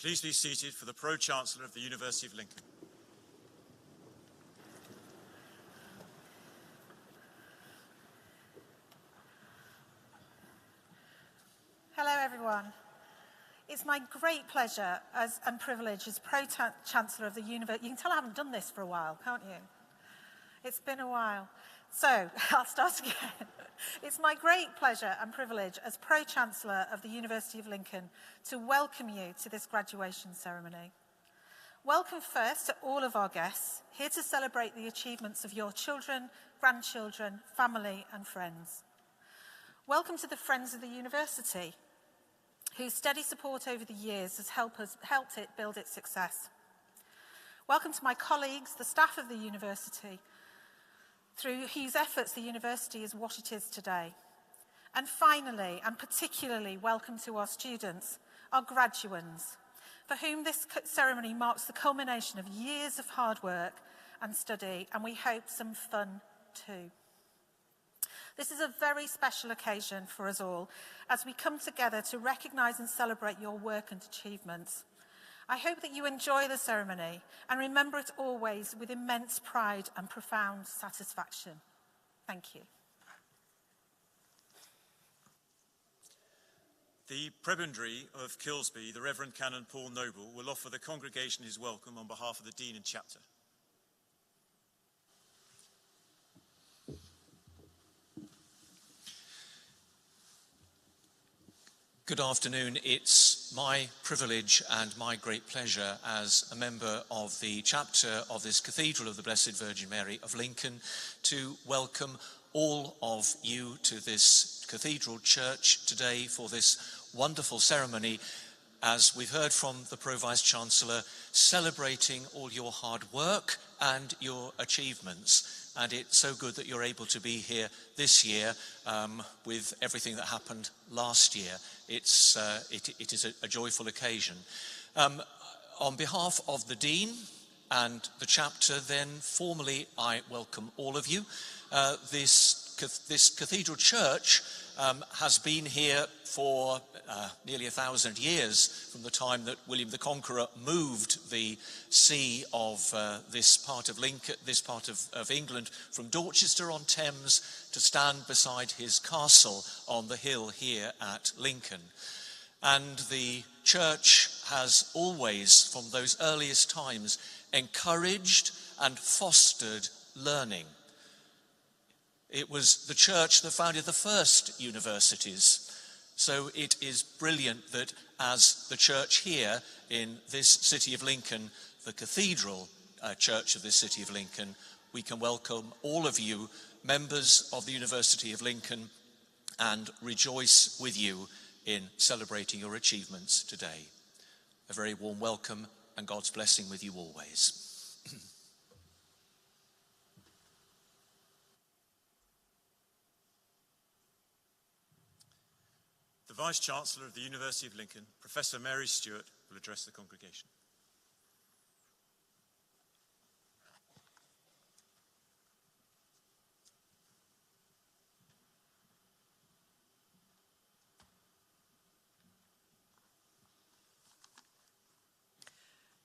Please be seated for the Pro-Chancellor of the University of Lincoln. Hello everyone. It's my great pleasure and privilege as Pro-Chancellor of the University. You can tell I haven't done this for a while, can't you? It's been a while. So, I'll start again. It's my great pleasure and privilege as Pro-Chancellor of the University of Lincoln to welcome you to this graduation ceremony. Welcome first to all of our guests, here to celebrate the achievements of your children, grandchildren, family and friends. Welcome to the Friends of the University, whose steady support over the years has helped it build its success. Welcome to my colleagues, the staff of the university, through whose efforts the university is what it is today. And finally, and particularly, welcome to our students, our graduands, for whom this ceremony marks the culmination of years of hard work and study, and we hope some fun too. This is a very special occasion for us all as we come together to recognise and celebrate your work and achievements. I hope that you enjoy the ceremony and remember it always with immense pride and profound satisfaction. Thank you. The Prebendary of Kilsby, the Reverend Canon Paul Noble, will offer the congregation his welcome on behalf of the Dean and Chapter. Good afternoon. It's my privilege and my great pleasure as a member of the chapter of this Cathedral of the Blessed Virgin Mary of Lincoln to welcome all of you to this Cathedral Church today for this wonderful ceremony, as we've heard from the Pro-Vice-Chancellor, celebrating all your hard work and your achievements. And it's so good that you're able to be here this year with everything that happened last year. It is a joyful occasion. On behalf of the Dean and the chapter, then formally I welcome all of you. This Cathedral Church has been here for nearly 1,000 years, from the time that William the Conqueror moved the see of this part of Lincoln, this part of England, from Dorchester-on-Thames to stand beside his castle on the hill here at Lincoln. And the church has always, from those earliest times, encouraged and fostered learning. It was the church that founded the first universities. So it is brilliant that as the church here in this city of Lincoln, the Cathedral Church of this city of Lincoln, we can welcome all of you, members of the University of Lincoln, and rejoice with you in celebrating your achievements today. A very warm welcome and God's blessing with you always. The Vice-Chancellor of the University of Lincoln, Professor Mary Stewart, will address the congregation.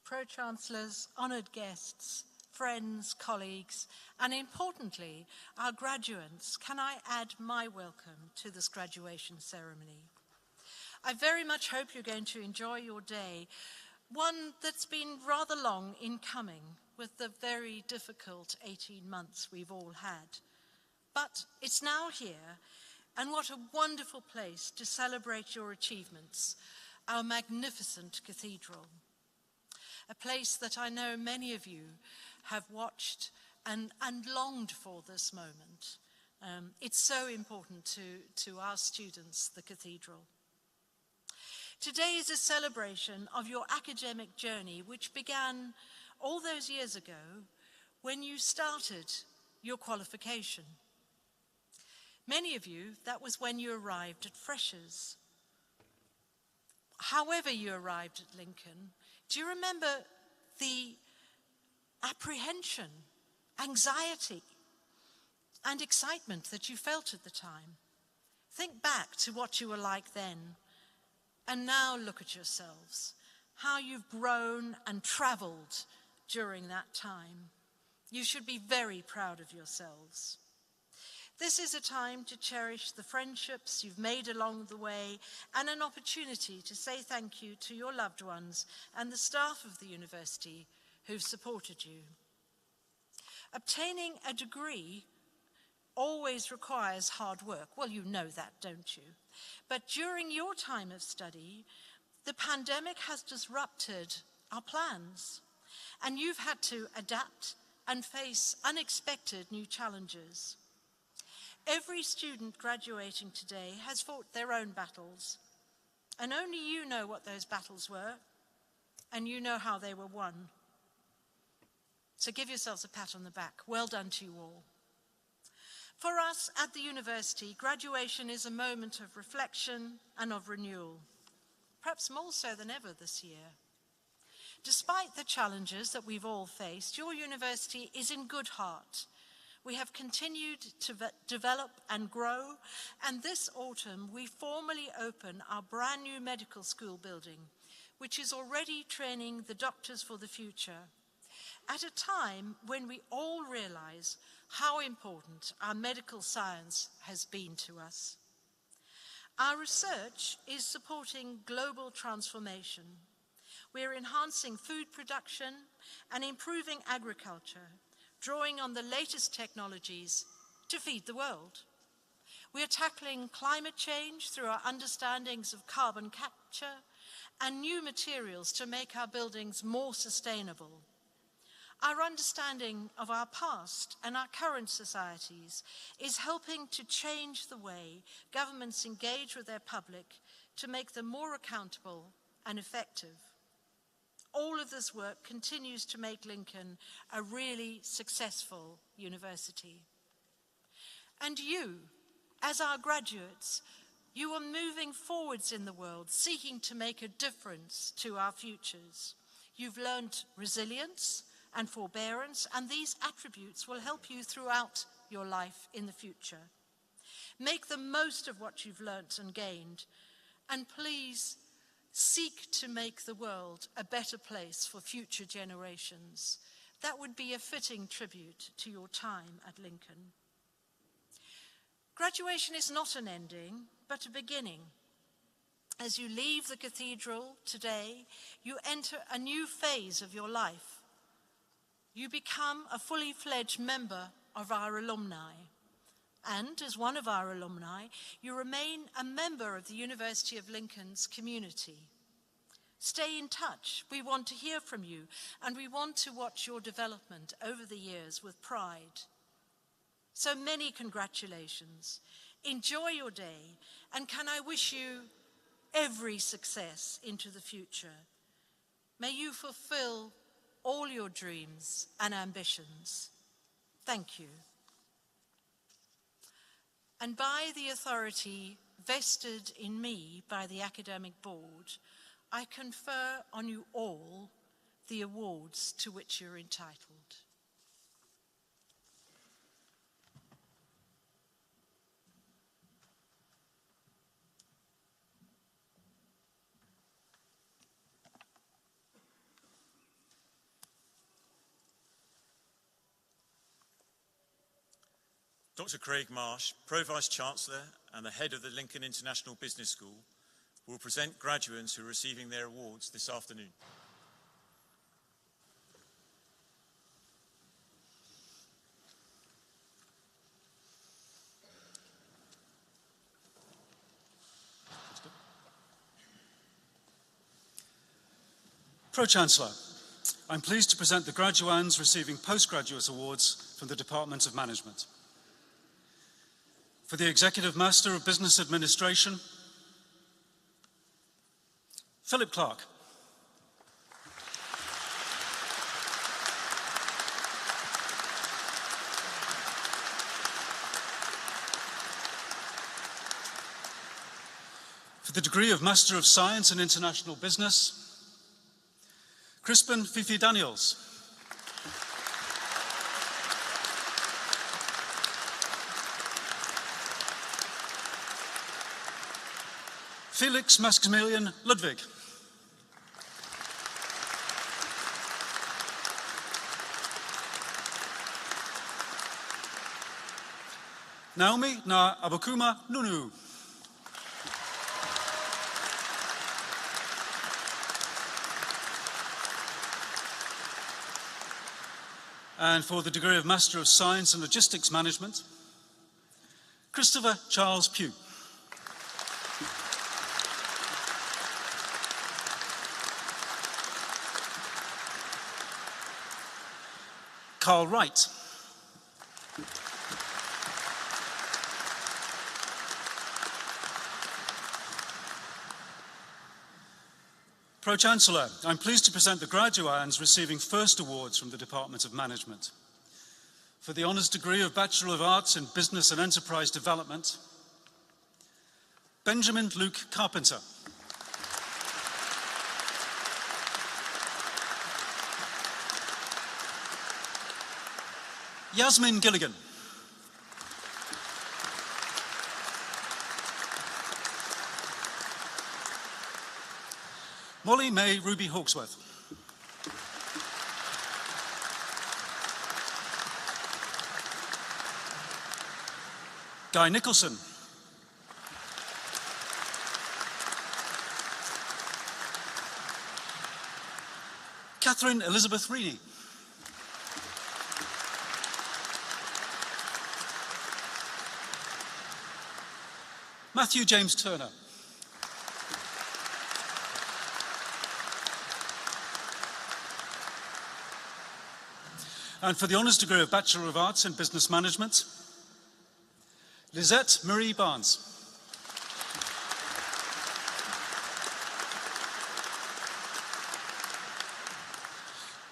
Pro-Chancellors, honoured guests, friends, colleagues, and importantly, our graduates, can I add my welcome to this graduation ceremony? I very much hope you're going to enjoy your day, one that's been rather long in coming with the very difficult 18 months we've all had. But it's now here, and what a wonderful place to celebrate your achievements, our magnificent cathedral. A place that I know many of you have watched and longed for this moment. It's so important to our students, the cathedral. Today is a celebration of your academic journey, which began all those years ago when you started your qualification. Many of you, that was when you arrived at Freshers. However you arrived at Lincoln, do you remember the apprehension, anxiety, and excitement that you felt at the time? Think back to what you were like then, and now look at yourselves. how you've grown and traveled during that time. You should be very proud of yourselves. This is a time to cherish the friendships you've made along the way and an opportunity to say thank you to your loved ones and the staff of the university who've supported you. Obtaining a degree always requires hard work. Well, you know that, don't you? But during your time of study, the pandemic has disrupted our plans, and you've had to adapt and face unexpected new challenges. Every student graduating today has fought their own battles, and only you know what those battles were, and you know how they were won. So give yourselves a pat on the back. Well done to you all. For us at the university, graduation is a moment of reflection and of renewal, perhaps more so than ever this year. Despite the challenges that we've all faced, your university is in good heart. We have continued to develop and grow, and this autumn we formally open our brand new medical school building, which is already training the doctors for the future, at a time when we all realize how important our medical science has been to us. Our research is supporting global transformation. We're enhancing food production and improving agriculture, drawing on the latest technologies to feed the world. We are tackling climate change through our understandings of carbon capture and new materials to make our buildings more sustainable. Our understanding of our past and our current societies is helping to change the way governments engage with their public to make them more accountable and effective. All of this work continues to make Lincoln a really successful university. And you, as our graduates, you are moving forwards in the world, seeking to make a difference to our futures. You've learned resilience and forbearance, and these attributes will help you throughout your life in the future. Make the most of what you've learnt and gained, and please seek to make the world a better place for future generations. That would be a fitting tribute to your time at Lincoln. Graduation is not an ending, but a beginning. As you leave the cathedral today, you enter a new phase of your life. You become a fully fledged member of our alumni. And as one of our alumni, you remain a member of the University of Lincoln's community. Stay in touch. We want to hear from you, and we want to watch your development over the years with pride. So many congratulations. Enjoy your day, and can I wish you every success into the future. May you fulfill all your dreams and ambitions. Thank you. And by the authority vested in me by the academic board, I confer on you all the awards to which you're entitled. Dr. Craig Marsh, Pro Vice-Chancellor and the head of the Lincoln International Business School, will present graduates who are receiving their awards this afternoon. Pro-Chancellor, I'm pleased to present the graduands receiving postgraduate awards from the Department of Management. For the Executive Master of Business Administration, Philip Clark. For the degree of Master of Science in International Business, Crispin Fifi Daniels. Felix Maximilian Ludwig. Naomi na Abukuma Nunu. And for the degree of Master of Science and Logistics Management, Christopher Charles Pugh. Carl Wright. Pro-Chancellor, I'm pleased to present the graduands receiving first awards from the Department of Management. For the Honours degree of Bachelor of Arts in Business and Enterprise Development, Benjamin Luke Carpenter. Yasmin Gilligan. Molly May Ruby Hawksworth. Guy Nicholson. Catherine Elizabeth Reaney. Matthew James Turner. And for the Honours degree of Bachelor of Arts in Business Management, Lisette Marie Barnes.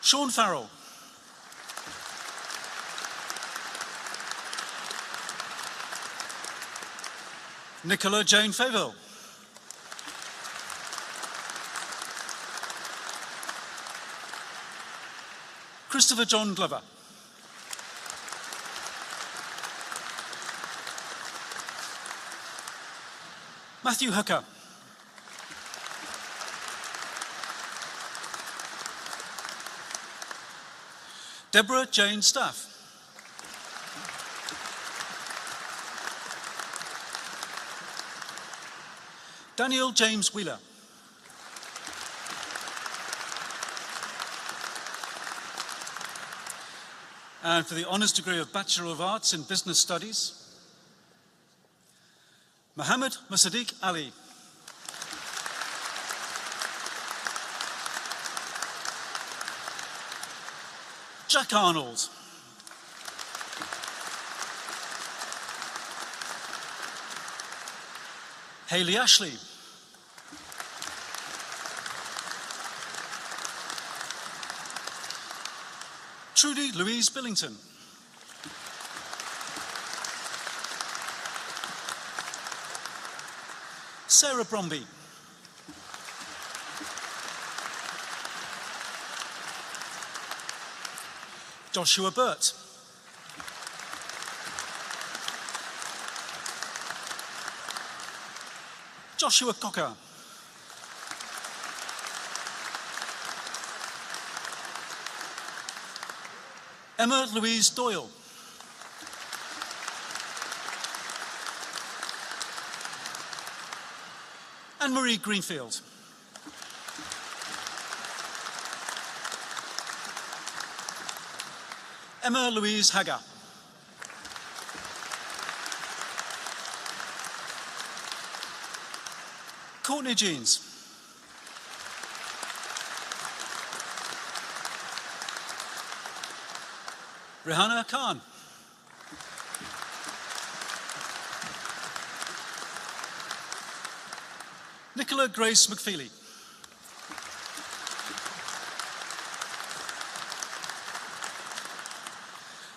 Sean Farrell. Nicola Jane Faville. Christopher John Glover. Matthew Hooker. Deborah Jane Staff. Daniel James Wheeler. And for the Honours degree of Bachelor of Arts in Business Studies, Mohammed Musaddiq Ali. Jack Arnold. Hayley Ashley. Trudy Louise Billington. Sarah Bromby. Joshua Burt. Joshua Cocker. Emma Louise Doyle. Anne-Marie Greenfield. Emma Louise Hager. Courtney Jeans. Rihanna Khan. Nicola Grace McFeely.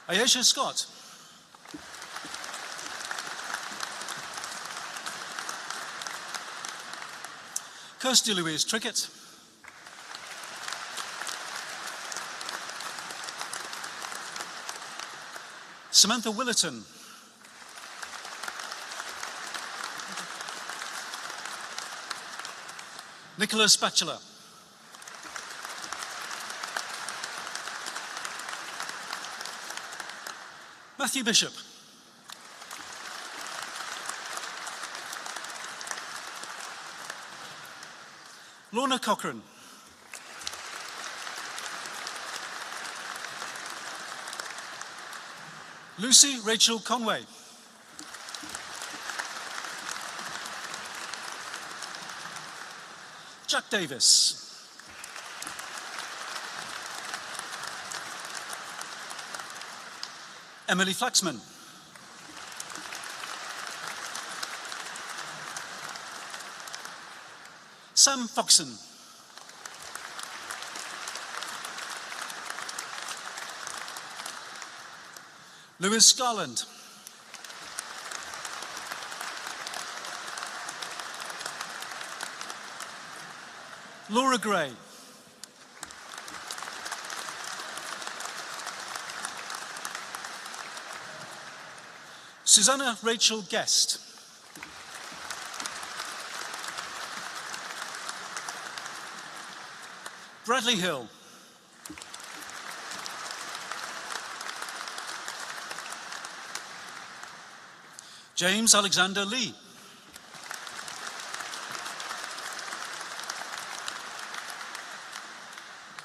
Ayesha Scott. Kirsty Louise Trickett. Samantha Willerton. Nicola Spatula. Matthew Bishop. Lorna Cochrane. Lucy Rachel Conway. Jack Davis. Emily Flaxman. Sam Foxon. Lewis Garland. Laura Gray. Susanna Rachel Guest. Bradley Hill. James Alexander Lee.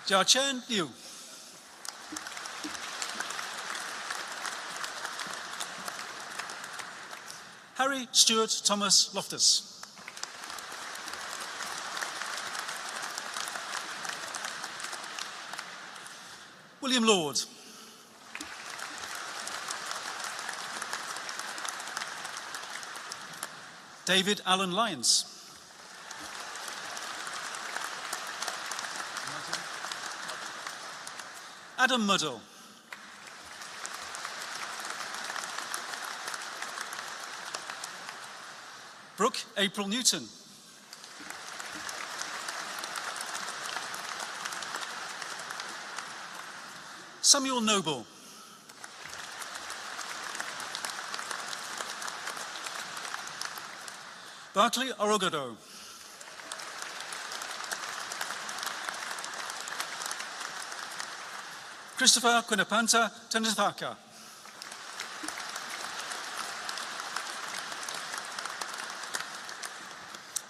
Jiachen Liu. Harry Stuart Thomas Loftus. William Lord. David Allen Lyons. Adam Muddle. Brooke April Newton. Samuel Noble. Barclay Orogodo. Christopher Quinapanta Tenithaka.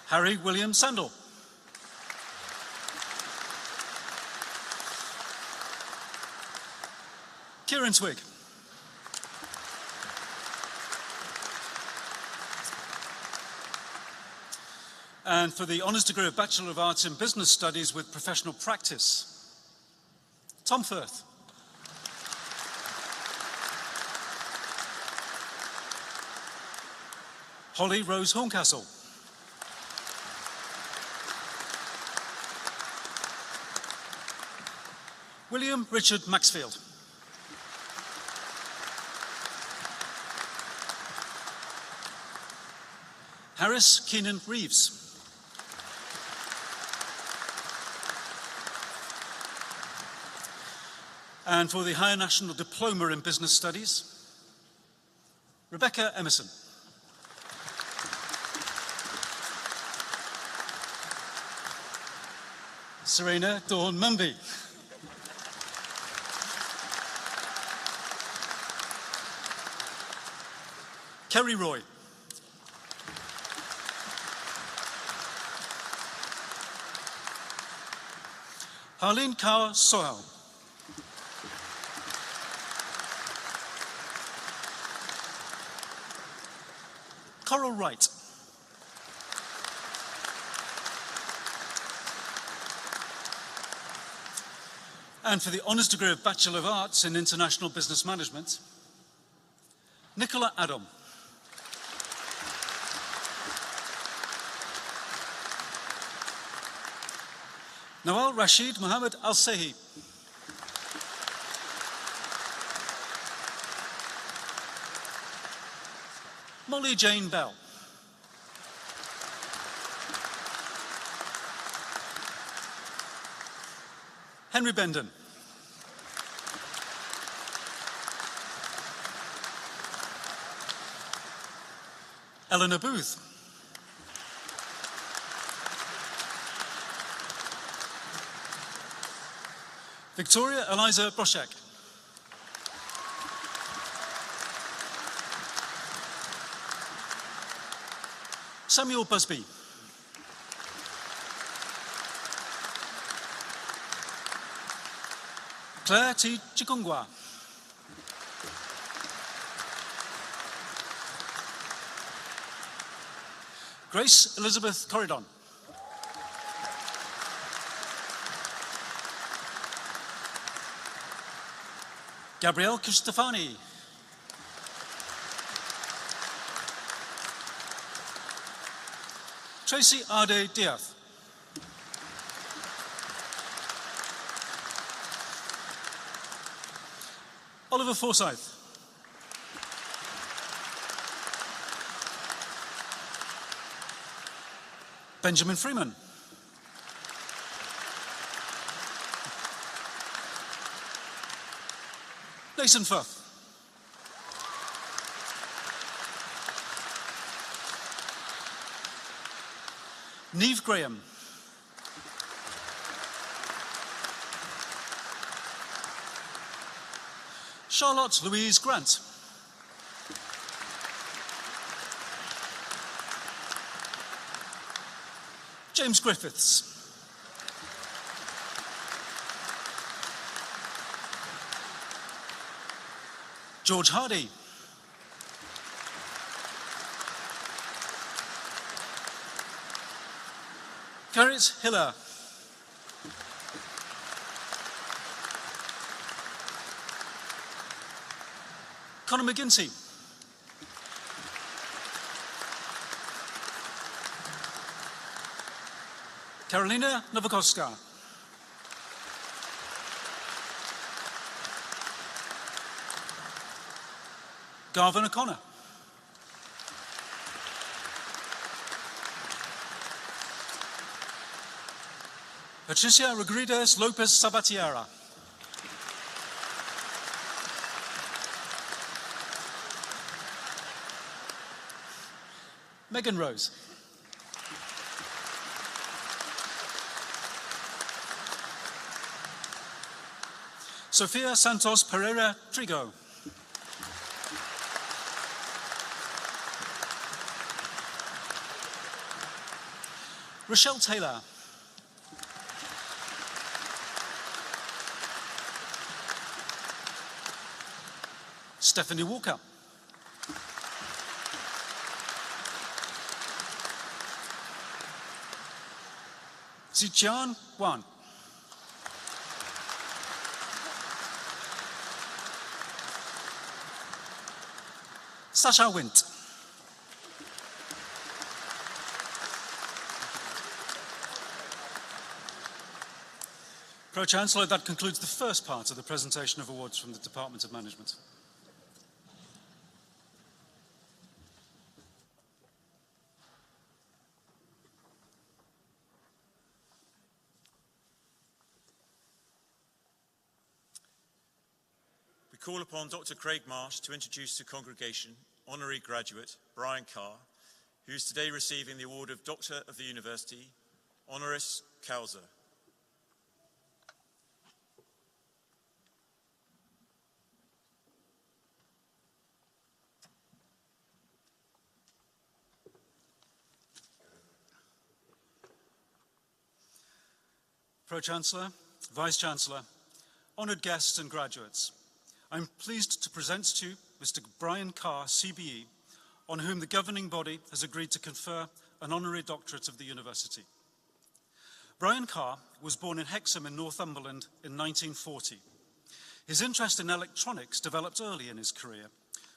Harry William Sandel. Kieran Twig. And for the honours degree of Bachelor of Arts in Business Studies with Professional Practice, Tom Firth. Holly Rose Horncastle. William Richard Maxfield. Harris Keenan Reeves. And for the Higher National Diploma in Business Studies, Rebecca Emerson. Serena Dawn Mumby. Kerry Roy. Harleen Kaur Sohal. Coral Wright. And for the honours degree of Bachelor of Arts in International Business Management, Nicola Adam. Nawal Rashid Mohammed Al-Sehi. Molly Jane Bell. Henry Bendon. Eleanor Booth. Victoria Eliza Broshek. Samuel Busby. Claire T. Chikungwa. Grace Elizabeth Corridon. Gabrielle Kustafani. Tracy Ade Diaz. Oliver Forsyth. Benjamin Freeman. Nathan Fuff. Neve Graham. Charlotte Louise Grant. James Griffiths. George Hardy. Garrett Hiller. Conor McGinty. Karolina Nowakowska. Garvin O'Connor. Patricia Rodriguez Lopez Sabatiera. Megan Rose. Sofia Santos Pereira Trigo. Rochelle Taylor. Stephanie Walker. Ziqian Wan. Sasha Wint. Pro-Chancellor, that concludes the first part of the presentation of awards from the Department of Management. We call upon Dr. Craig Marsh to introduce the congregation honorary graduate Brian Carr, who is today receiving the award of Doctor of the University, honoris causa. Pro-Chancellor, Vice-Chancellor, honoured guests and graduates, I'm pleased to present to you Mr. Brian Carr, CBE, on whom the governing body has agreed to confer an honorary doctorate of the university. Brian Carr was born in Hexham in Northumberland in 1940. His interest in electronics developed early in his career,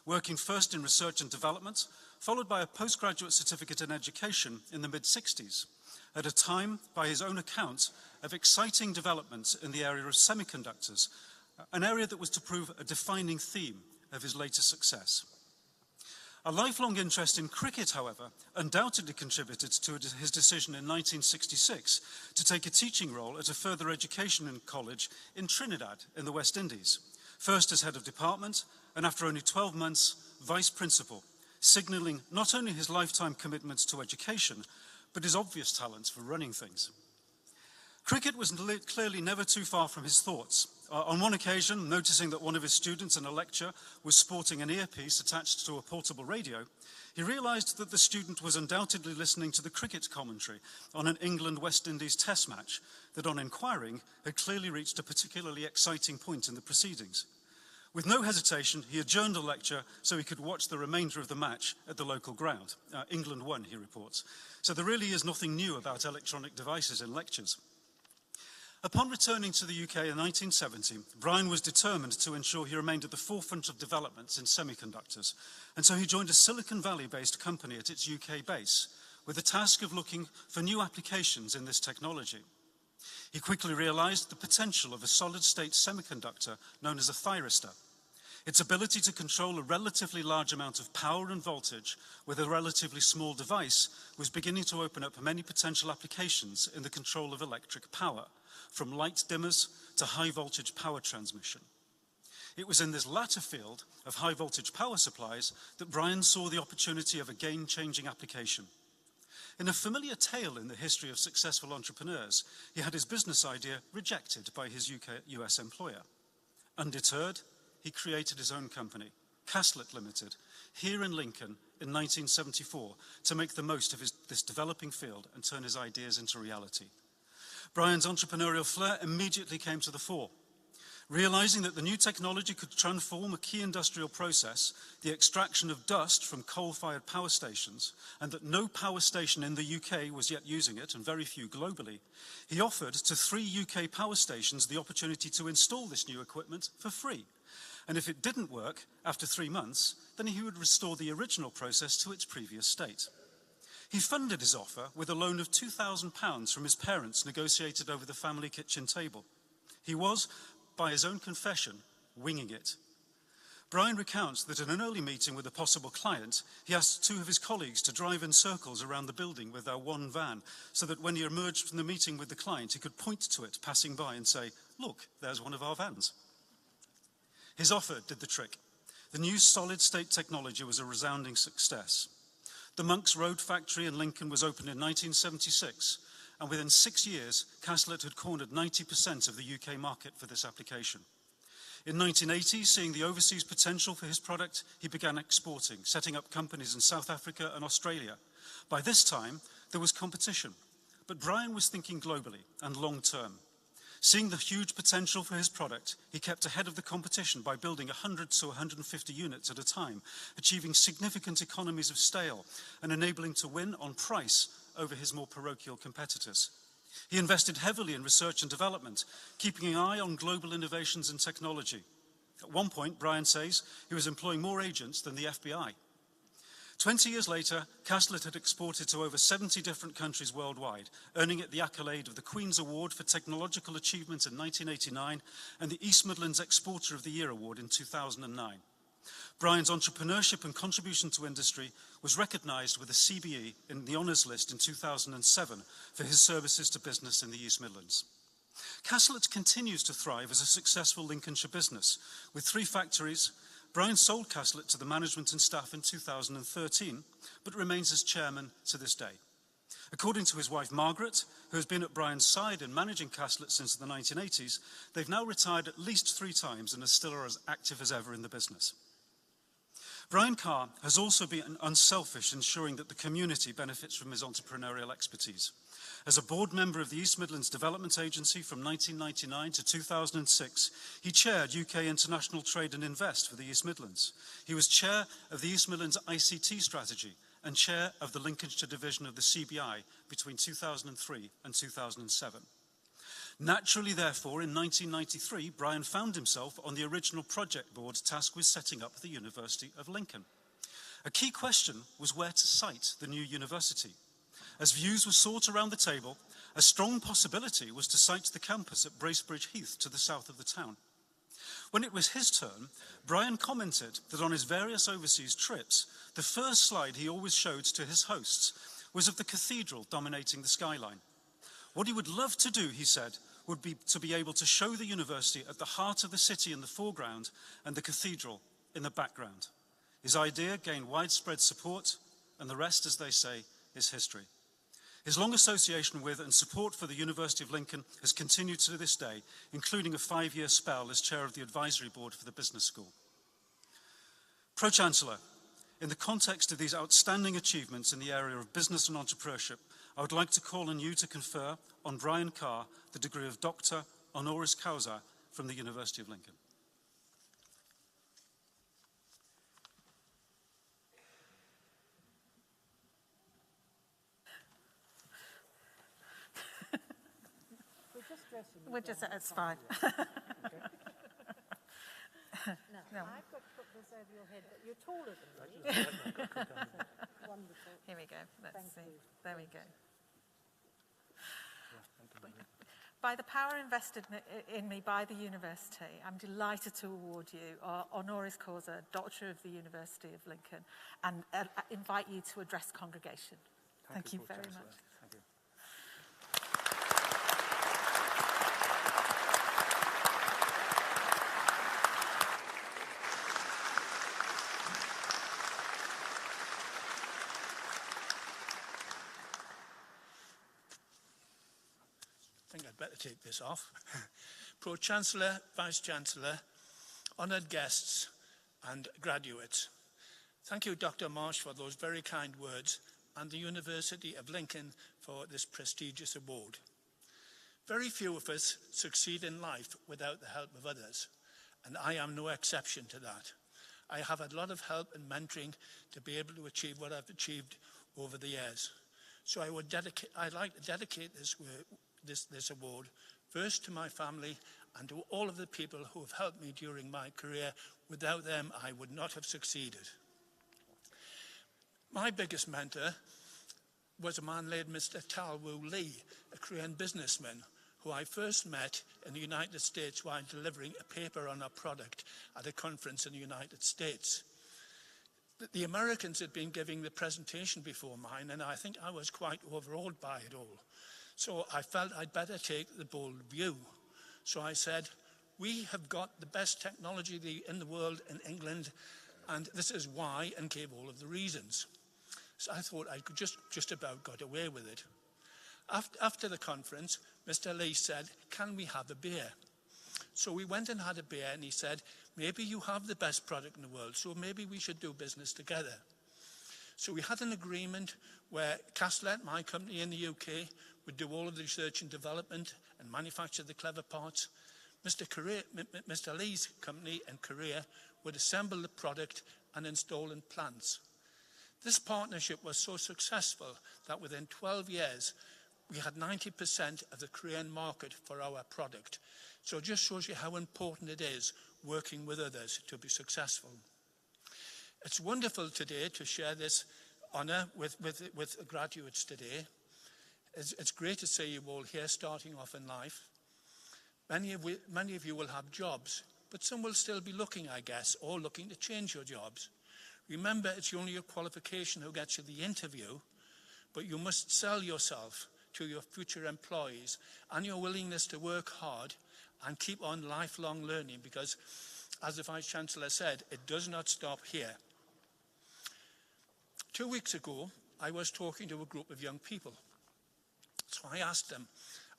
working first in research and development, followed by a postgraduate certificate in education in the mid-60s, at a time, by his own account, of exciting developments in the area of semiconductors, an area that was to prove a defining theme of his later success. A lifelong interest in cricket, however, undoubtedly contributed to his decision in 1966 to take a teaching role at a further education college in Trinidad in the West Indies, first as head of department and after only 12 months, vice principal, signalling not only his lifetime commitment to education, but his obvious talents for running things. Cricket was clearly never too far from his thoughts, On one occasion, noticing that one of his students in a lecture was sporting an earpiece attached to a portable radio, he realised that the student was undoubtedly listening to the cricket commentary on an England-West Indies test match that, on inquiring, had clearly reached a particularly exciting point in the proceedings. With no hesitation, he adjourned the lecture so he could watch the remainder of the match at the local ground. England won, he reports. So there really is nothing new about electronic devices in lectures. Upon returning to the UK in 1970, Brian was determined to ensure he remained at the forefront of developments in semiconductors, and so he joined a Silicon Valley-based company at its UK base with the task of looking for new applications in this technology. He quickly realized the potential of a solid-state semiconductor known as a thyristor. Its ability to control a relatively large amount of power and voltage with a relatively small device was beginning to open up many potential applications in the control of electric power, from light dimmers to high-voltage power transmission. It was in this latter field of high-voltage power supplies that Brian saw the opportunity of a game-changing application. In a familiar tale in the history of successful entrepreneurs, he had his business idea rejected by his US employer. Undeterred, he created his own company, Cathedral Limited, here in Lincoln in 1974 to make the most of this developing field and turn his ideas into reality. Brian's entrepreneurial flair immediately came to the fore. Realizing that the new technology could transform a key industrial process, the extraction of dust from coal-fired power stations, and that no power station in the UK was yet using it, and very few globally, he offered to 3 UK power stations the opportunity to install this new equipment for free. And if it didn't work after 3 months, then he would restore the original process to its previous state. He funded his offer with a loan of £2,000 from his parents negotiated over the family kitchen table. He was, by his own confession, winging it. Brian recounts that in an early meeting with a possible client, he asked 2 of his colleagues to drive in circles around the building with their one van, so that when he emerged from the meeting with the client, he could point to it passing by and say, "Look, there's one of our vans." His offer did the trick. The new solid-state technology was a resounding success. The Monks Road factory in Lincoln was opened in 1976, and within 6 years, Cathedral had cornered 90% of the UK market for this application. In 1980, seeing the overseas potential for his product, he began exporting, setting up companies in South Africa and Australia. By this time, there was competition, but Brian was thinking globally and long-term. Seeing the huge potential for his product, he kept ahead of the competition by building 100 to 150 units at a time, achieving significant economies of scale and enabling to win on price over his more parochial competitors. He invested heavily in research and development, keeping an eye on global innovations in technology. At one point, Brian says, he was employing more agents than the FBI. 20 years later, Cathedral had exported to over 70 different countries worldwide, earning it the accolade of the Queen's Award for Technological Achievement in 1989 and the East Midlands Exporter of the Year Award in 2009. Brian's entrepreneurship and contribution to industry was recognised with a CBE in the honours list in 2007 for his services to business in the East Midlands. Cathedral continues to thrive as a successful Lincolnshire business. With 3 factories, Brian sold Cathedral to the management and staff in 2013, but remains as chairman to this day. According to his wife Margaret, who has been at Brian's side in managing Cathedral since the 1980s, they've now retired at least 3 times and are still as active as ever in the business. Brian Carr has also been unselfish, ensuring that the community benefits from his entrepreneurial expertise. As a board member of the East Midlands Development Agency from 1999 to 2006, he chaired UK International Trade and Invest for the East Midlands. He was chair of the East Midlands ICT strategy and chair of the Lincolnshire division of the CBI between 2003 and 2007. Naturally, therefore, in 1993, Brian found himself on the original project board tasked with setting up the University of Lincoln. A key question was where to site the new university. As views were sought around the table, a strong possibility was to site the campus at Bracebridge Heath to the south of the town. When it was his turn, Brian commented that on his various overseas trips, the first slide he always showed to his hosts was of the cathedral dominating the skyline. What he would love to do, he said, would be to be able to show the university at the heart of the city in the foreground and the cathedral in the background. His idea gained widespread support, and the rest, as they say, is history. His long association with and support for the University of Lincoln has continued to this day, including a 5-year spell as chair of the advisory board for the business school. Pro-Chancellor, in the context of these outstanding achievements in the area of business and entrepreneurship, I would like to call on you to confer on Brian Carr the degree of Doctor Honoris Causa from the University of Lincoln. It's fine. No, I've got to put this over your head, but you're taller than me. Wonderful. Here we go. Let's see. There we go. By the power invested in me by the university, I'm delighted to award you our honoris causa, Doctor of the University of Lincoln, and invite you to address the congregation. Thank you very much. Thank you. I think I'd better take this off. Pro-Chancellor, Vice-Chancellor, honoured guests and graduates. Thank you, Dr. Marsh, for those very kind words, and the University of Lincoln for this prestigious award. Very few of us succeed in life without the help of others, and I am no exception to that. I have had a lot of help and mentoring to be able to achieve what I've achieved over the years. So I'd like to dedicate this award first to my family and to all of the people who have helped me during my career. Without them, I would not have succeeded. My biggest mentor was a man named Mr. Tal Woo Lee, a Korean businessman who I first met in the United States while delivering a paper on a product at a conference in the United States. The Americans had been giving the presentation before mine, and I think I was quite overawed by it all. So I felt I'd better take the bold view. So I said, we have got the best technology in the world in England, and this is why, and gave all of the reasons. So I thought I could just about got away with it. After the conference, Mr. Lee said, can we have a beer? So we went and had a beer, and he said, maybe you have the best product in the world, so maybe we should do business together. So we had an agreement where Cathedral, my company in the UK, would do all of the research and development and manufacture the clever parts. Mr. Lee's company in Korea would assemble the product and install in plants. This partnership was so successful that within 12 years, we had 90% of the Korean market for our product. So it just shows you how important it is working with others to be successful. It's wonderful today to share this honour with graduates today. It's great to see you all here starting off in life. Many of you will have jobs, but some will still be looking, I guess, or looking to change your jobs. Remember, it's only your qualification who gets you the interview, but you must sell yourself to your future employees and your willingness to work hard and keep on lifelong learning, because, as the Vice-Chancellor said, it does not stop here. 2 weeks ago, I was talking to a group of young people. So I asked them,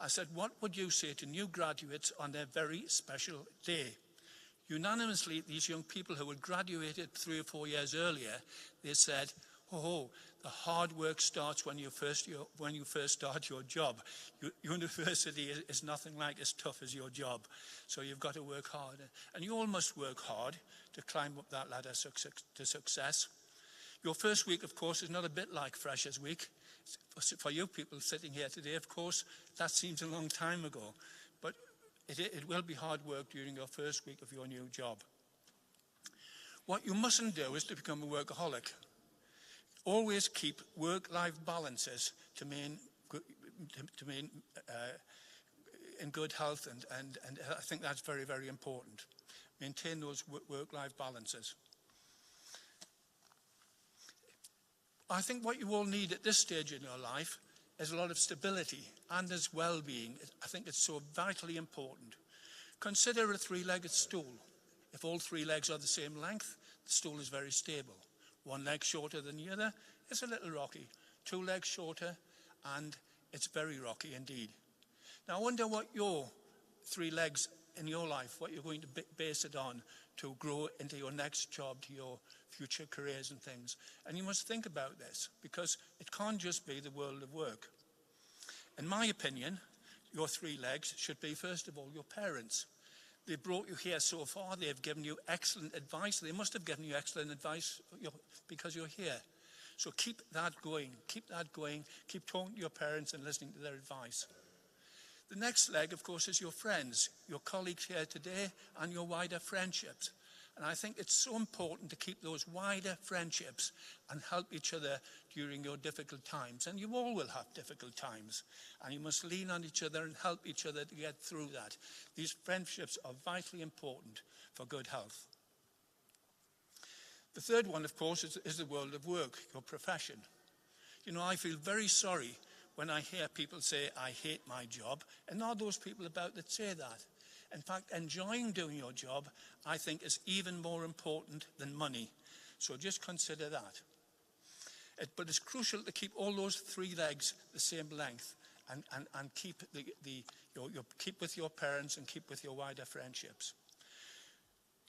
I said, what would you say to new graduates on their very special day? Unanimously, these young people who had graduated 3 or 4 years earlier, they said, the hard work starts when you first start your job. University is nothing like as tough as your job. So you've got to work hard. And you all must work hard to climb up that ladder to success. Your first week, of course, is not a bit like Freshers' Week. For you people sitting here today, of course, that seems a long time ago. But it will be hard work during your first week of your new job. What you mustn't do is to become a workaholic. Always keep work-life balances to mean in good health, and I think that's very, very important. Maintain those work-life balances. I think what you all need at this stage in your life is a lot of stability and as well-being. I think it's so vitally important. Consider a 3-legged stool. If all 3 legs are the same length, the stool is very stable. 1 leg shorter than the other, it's a little rocky. 2 legs shorter, and it's very rocky indeed. Now I wonder what your 3 legs in your life, what you're going to base it on to grow into your next job, to your future careers and things. And you must think about this, because it can't just be the world of work. In my opinion, your 3 legs should be, first of all, your parents. They brought you here so far. They have given you excellent advice. They must have given you excellent advice because you're here. So keep that going. Keep that going. Keep talking to your parents and listening to their advice. The next leg, of course, is your friends, your colleagues here today, and your wider friendships. And I think it's so important to keep those wider friendships and help each other during your difficult times. And you all will have difficult times. And you must lean on each other and help each other to get through that. These friendships are vitally important for good health. The third one, of course, is the world of work, your profession. You know, I feel very sorry when I hear people say, I hate my job. And there are those people about that say that. In fact, enjoying doing your job, I think, is even more important than money. So just consider that. But it's crucial to keep all those 3 legs the same length and keep keep with your parents and keep with your wider friendships.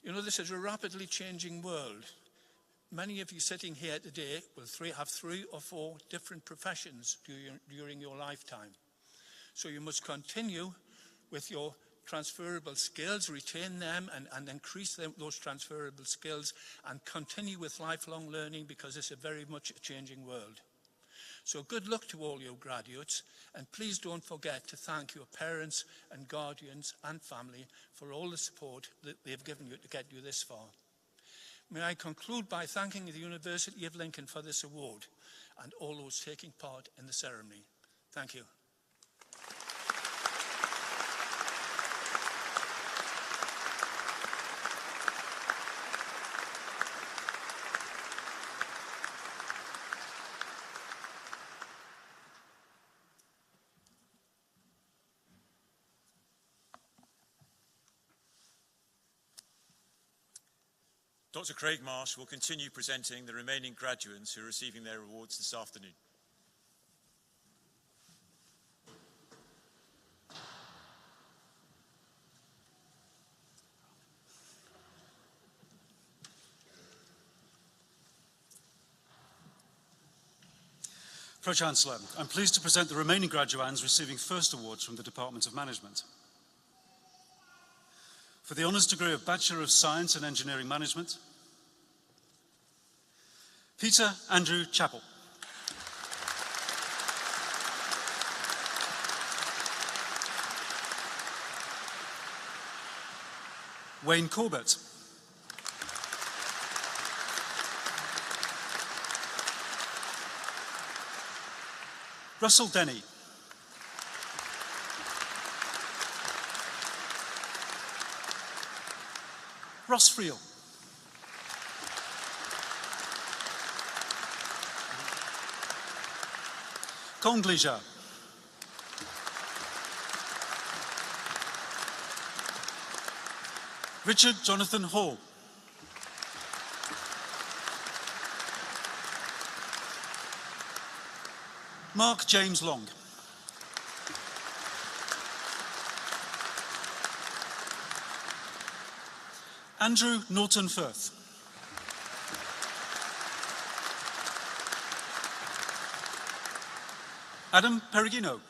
You know, this is a rapidly changing world. Many of you sitting here today will have 3 or 4 different professions during your lifetime. So you must continue with your transferable skills, retain them and increase those transferable skills, and continue with lifelong learning, because it's a very much changing world. So good luck to all your graduates, and please don't forget to thank your parents and guardians and family for all the support that they've given you to get you this far. May I conclude by thanking the University of Lincoln for this award and all those taking part in the ceremony. Thank you. Dr. Craig Marsh will continue presenting the remaining graduates who are receiving their awards this afternoon. Pro-Chancellor, I'm pleased to present the remaining graduands receiving first awards from the Department of Management. For the Honours degree of Bachelor of Science and Engineering Management, Peter Andrew Chappell. Wayne Corbett. Russell Denny. Ross Friel. Conglija. Richard Jonathan Hall. Mark James Long. Andrew Norton Firth. Adam Perugino.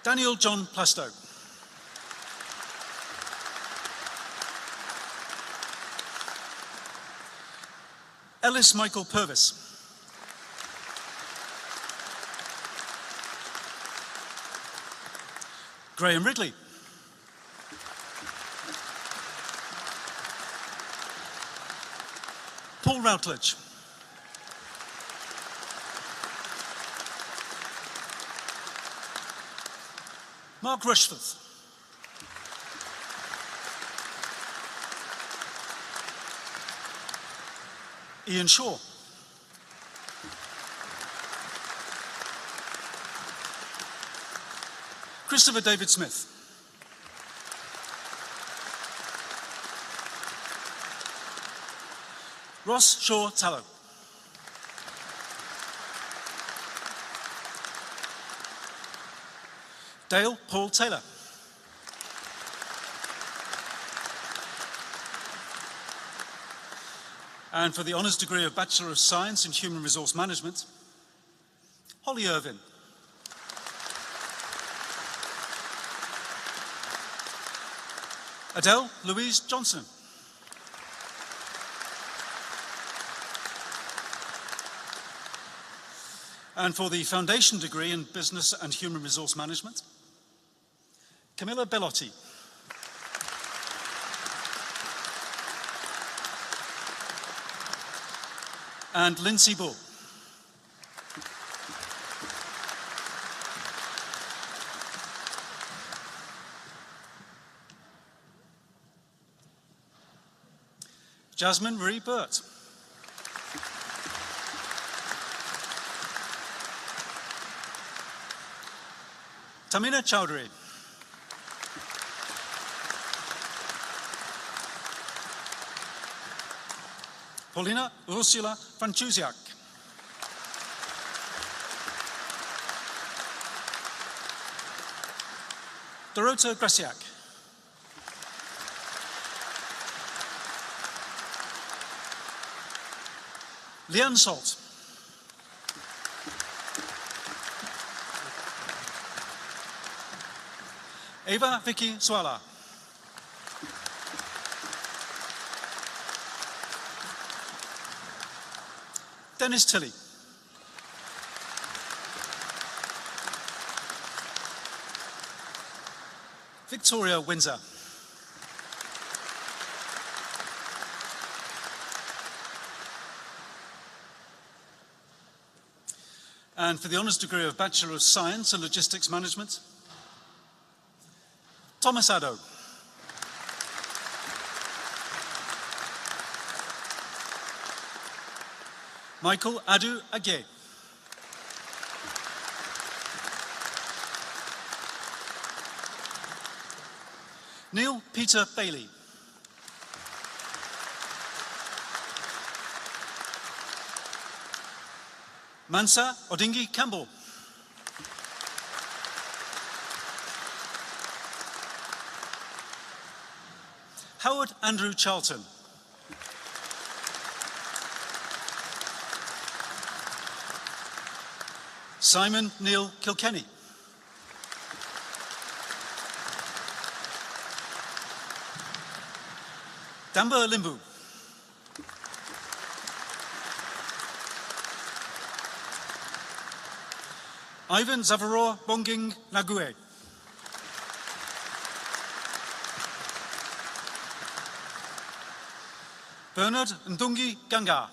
Daniel John Plastow. Ellis Michael Purvis. Graham Ridley. Paul Routledge. Mark Rushforth. Ian Shaw. Christopher David Smith. Ross Shaw Tallow. Dale Paul Taylor. And for the honours degree of Bachelor of Science in Human Resource Management, Holly Irvin. Adele Louise Johnson. And for the foundation degree in Business and Human Resource Management, Camilla Bellotti. And Lindsay Bull. Jasmine Marie Burt. Tamina Chowdhury. Paulina Ursula Francusiak. Dorota Grasiak. Leanne Salt. Eva Vicky Swala. Dennis Tilley. Victoria Windsor. And for the honours degree of Bachelor of Science in Logistics Management, Thomas Addo. Michael Adu Agye. Neil Peter Bailey. Mansa Odingi Campbell. Howard Andrew Charlton. Simon Neil Kilkenny. Damba Limbu. Ivan Zavaror Bonging Nague. Bernard Ndungi Ganga.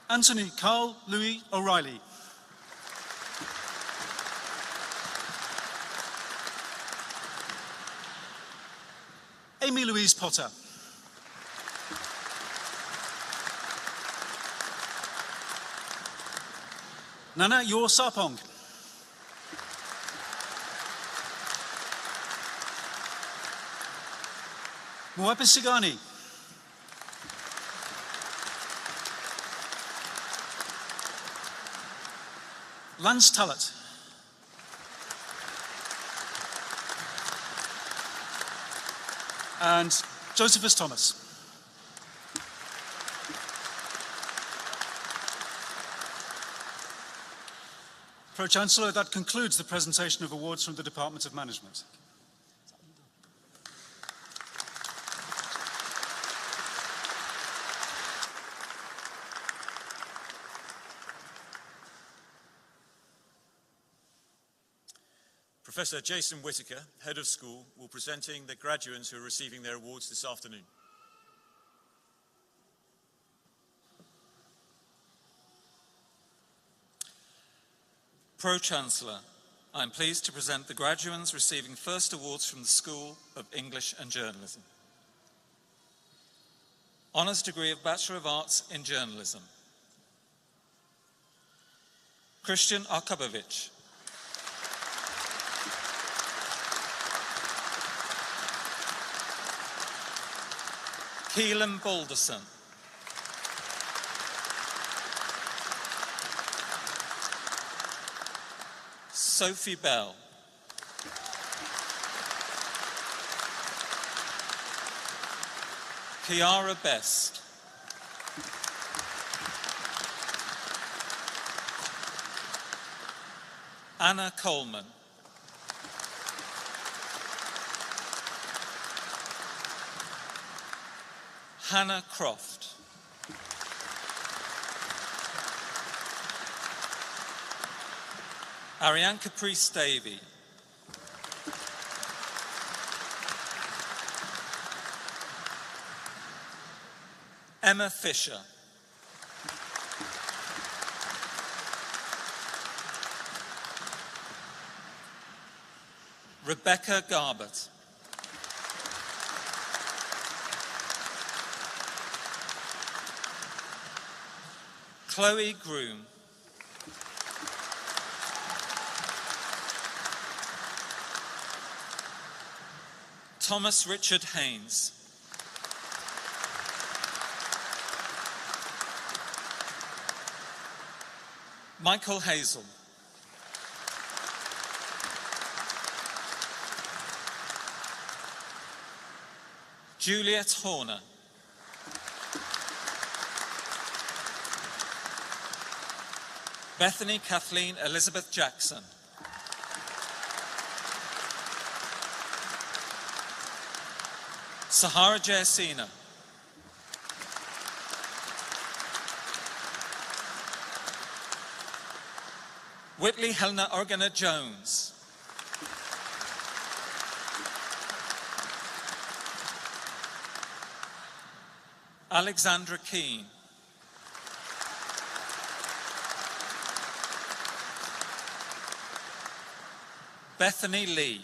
Anthony Carl Louis O'Reilly. Amy Louise Potter. Nana Yor Sarpong. Muape Sigani. Lance Tullett. And Josephus Thomas. Pro-Chancellor, that concludes the presentation of awards from the Department of Management. Professor Jason Whitaker, Head of School, will be presenting the graduates who are receiving their awards this afternoon. Pro-Chancellor, I am pleased to present the graduates receiving first awards from the School of English and Journalism. Honours degree of Bachelor of Arts in Journalism. Christian Arkabovic. Keelan Balderson. Sophie Bell. Kiara Best. Anna Coleman. Hannah Croft. Ariane Caprice Davey. Emma Fisher. Rebecca Garbett. Chloe Groom. Thomas Richard Haynes. Michael Hazel. Juliet Horner. Bethany Kathleen Elizabeth Jackson. Sahara Jayasena. Whitley Helena Organa Jones. Alexandra Keane. Bethany Lee.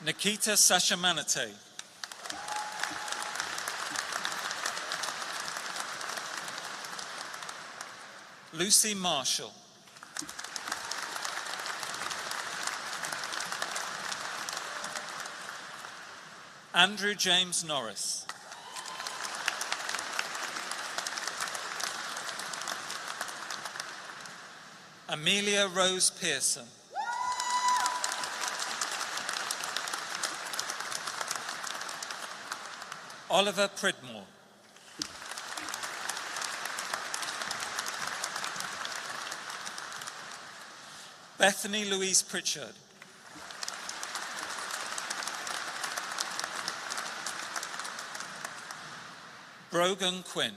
Nikita Sashamanate. Lucy Marshall. Andrew James Norris. Amelia Rose Pearson. Oliver Pridmore. Bethany Louise Pritchard. Brogan Quinn.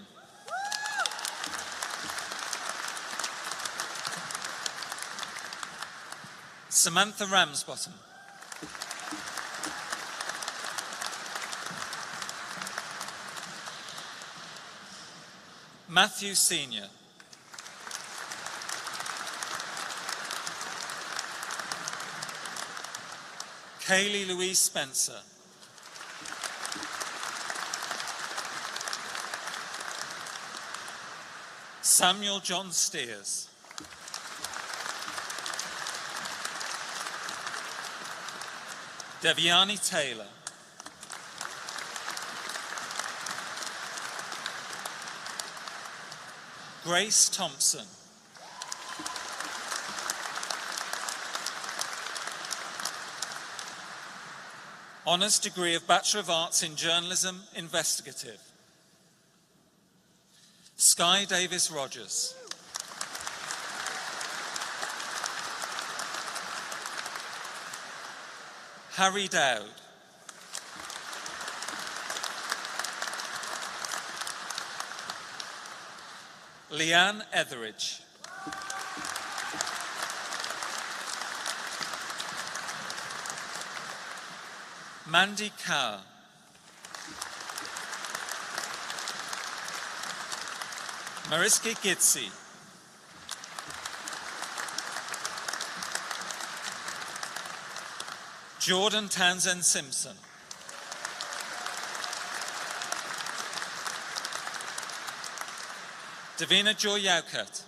Samantha Ramsbottom. Matthew Senior. Kaylee Louise Spencer. Samuel John Steers. Deviani Taylor. Grace Thompson. Honours degree of Bachelor of Arts in Journalism, Investigative. Sky Davis Rogers. Harry Dowd. Leanne Etheridge. Mandy Kaur. Mariska Gitsi. Jordan Townsend Simpson. Davina Joy Yaukat.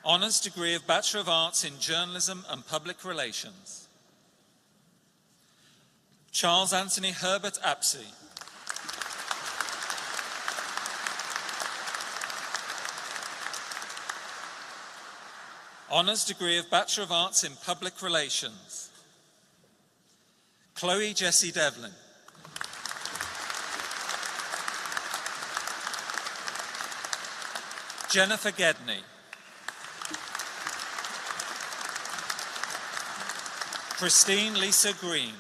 Honours degree of Bachelor of Arts in Journalism and Public Relations. Charles Anthony Herbert Apsey. Honours degree of Bachelor of Arts in Public Relations. Chloe Jessie Devlin. Jennifer Gedney. Christine Lisa Green.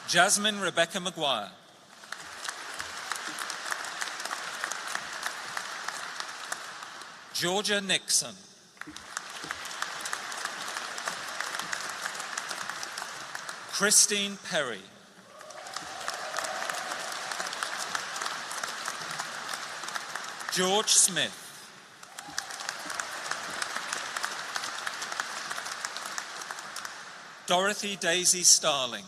Jasmine Rebecca Maguire. Georgia Nixon. Christine Perry. George Smith. Dorothy Daisy Starling.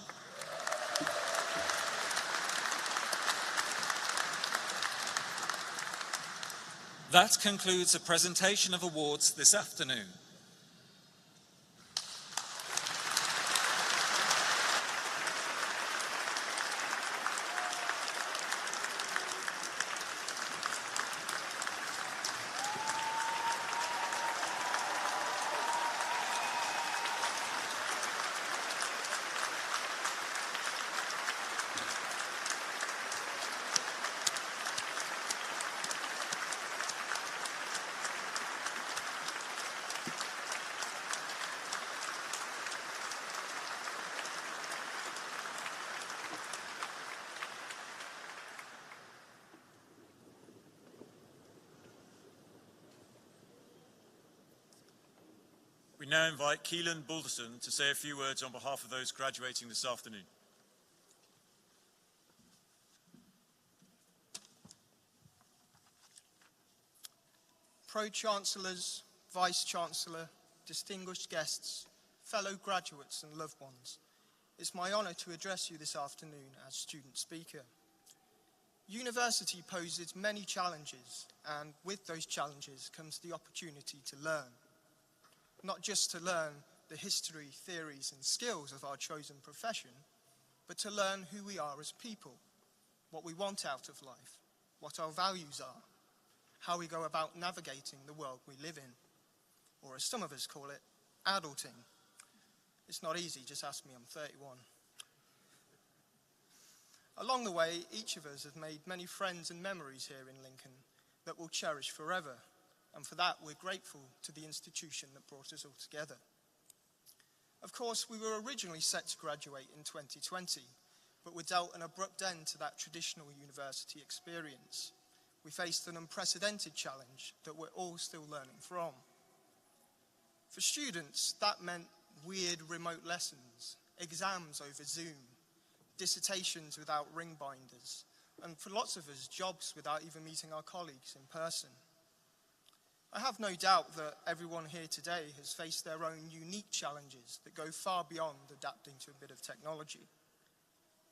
That concludes the presentation of awards this afternoon. We now invite Keelan Balderson to say a few words on behalf of those graduating this afternoon. Pro-Chancellors, Vice-Chancellor, distinguished guests, fellow graduates and loved ones, it's my honour to address you this afternoon as student speaker. University poses many challenges, and with those challenges comes the opportunity to learn. Not just to learn the history, theories and skills of our chosen profession, but to learn who we are as people, what we want out of life, what our values are, how we go about navigating the world we live in, or as some of us call it, adulting. It's not easy, just ask me, I'm 31. Along the way, each of us have made many friends and memories here in Lincoln that we'll cherish forever. And for that, we're grateful to the institution that brought us all together. Of course, we were originally set to graduate in 2020, but were dealt an abrupt end to that traditional university experience. We faced an unprecedented challenge that we're all still learning from. For students, that meant weird remote lessons, exams over Zoom, dissertations without ring binders, and for lots of us, jobs without even meeting our colleagues in person. I have no doubt that everyone here today has faced their own unique challenges that go far beyond adapting to a bit of technology.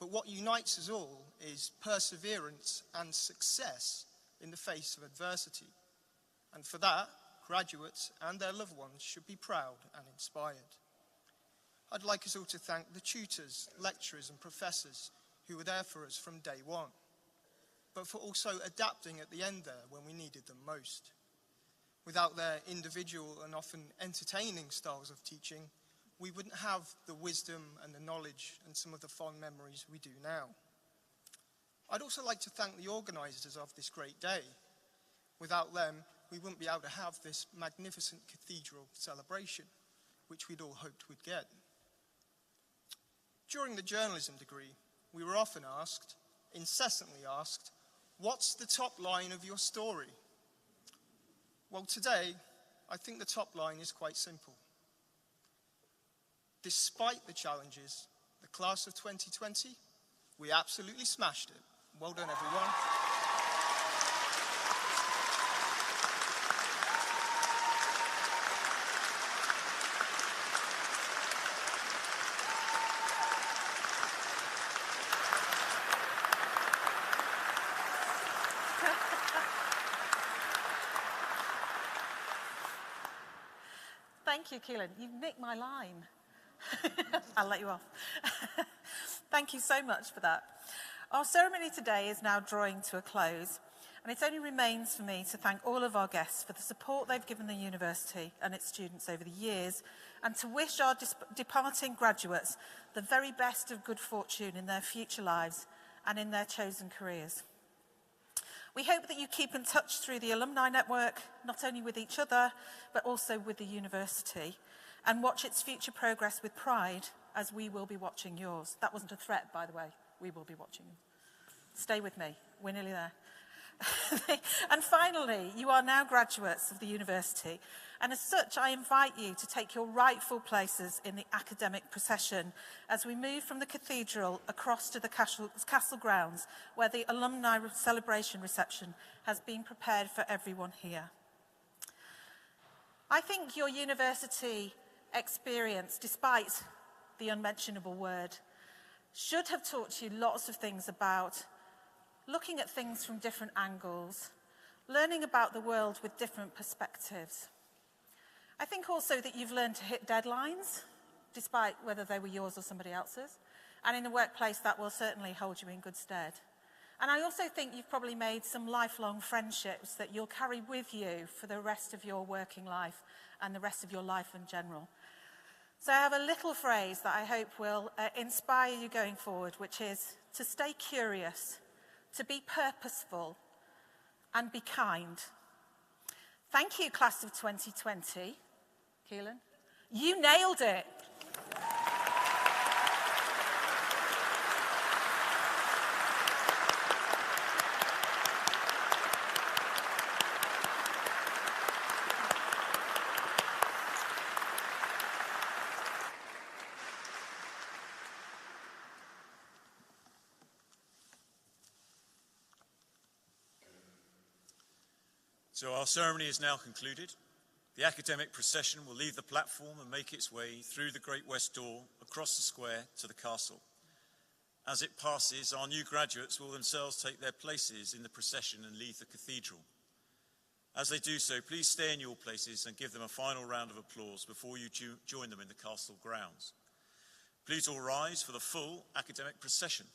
But what unites us all is perseverance and success in the face of adversity. And for that, graduates and their loved ones should be proud and inspired. I'd like us all to thank the tutors, lecturers and professors who were there for us from day one, but for also adapting at the end there when we needed them most. Without their individual and often entertaining styles of teaching, we wouldn't have the wisdom and the knowledge and some of the fond memories we do now. I'd also like to thank the organisers of this great day. Without them, we wouldn't be able to have this magnificent cathedral celebration, which we'd all hoped we'd get. During the journalism degree, we were often asked, incessantly asked, what's the top line of your story? Well, today, I think the top line is quite simple. Despite the challenges, the class of 2020, we absolutely smashed it. Well done, everyone. Thank you, Keelan. You've nicked my line. I'll let you off. Thank you so much for that. Our ceremony today is now drawing to a close, and it only remains for me to thank all of our guests for the support they've given the university and its students over the years, and to wish our departing graduates the very best of good fortune in their future lives and in their chosen careers. We hope that you keep in touch through the alumni network, not only with each other, but also with the university, and watch its future progress with pride, as we will be watching yours. That wasn't a threat, by the way. We will be watching you. Stay with me. We're nearly there. And finally, you are now graduates of the university, and as such, I invite you to take your rightful places in the academic procession as we move from the Cathedral across to the castle grounds, where the alumni celebration reception has been prepared for everyone here. I think your university experience, despite the unmentionable word, should have taught you lots of things about looking at things from different angles, learning about the world with different perspectives. I think also that you've learned to hit deadlines, despite whether they were yours or somebody else's. And in the workplace, that will certainly hold you in good stead. And I also think you've probably made some lifelong friendships that you'll carry with you for the rest of your working life and the rest of your life in general. So I have a little phrase that I hope will inspire you going forward, which is to stay curious, to be purposeful, and be kind. Thank you, class of 2020. Keelan, you nailed it. So our ceremony is now concluded. The academic procession will leave the platform and make its way through the Great West Door, across the square to the castle. As it passes, our new graduates will themselves take their places in the procession and leave the cathedral. As they do so, please stay in your places and give them a final round of applause before you join them in the castle grounds. Please all rise for the full academic procession.